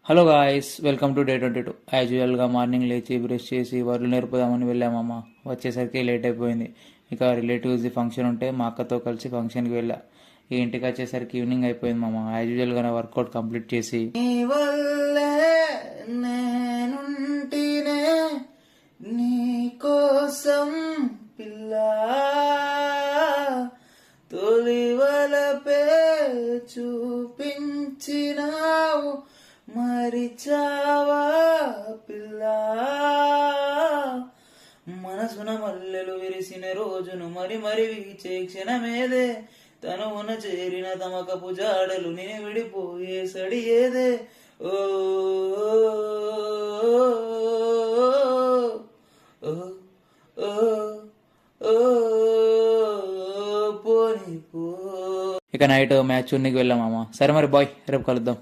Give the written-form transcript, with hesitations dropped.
Hello guys, welcome to day 22. As యూజువల్గా morning లేచి brush చేసి వడ్లు నేర్పుదామని వెళ్ళామమ్మ. వచ్చేసరికి లేట్ అయిపోయింది. ఇక రిలేటివ్స్ది ఫంక్షన్ ఉంటే మా అక్కతో కలిసి ఫంక్షన్కి వెళ్ళా. ఈ ఇంటికి వచ్చేసరికి ఈవినింగ్ అయిపోయింది మామ. యాజ్ యూజువల్గా నా వర్కౌట్ కంప్లీట్ చేసి నీ వల్లే నేనుంటినే నీ కోసం పిల్లా తొలి వలపే చూపించినావు మరిచావా పిల్లా మనసున మల్లెలు విరిసిన రోజును మరి మరి వీచే క్షణమేదే తనువున చేరిన తమకపు జాడలు నేను విడిపోయే సడియేదే ఓ ఓ ఓ ఓ పోనీ పో. ఇక నైట్ మ్యాచ్ చూడడానికి వెళ్ళామమ్మ. సరే మరి బాయ్, రేపు కలుద్దాం.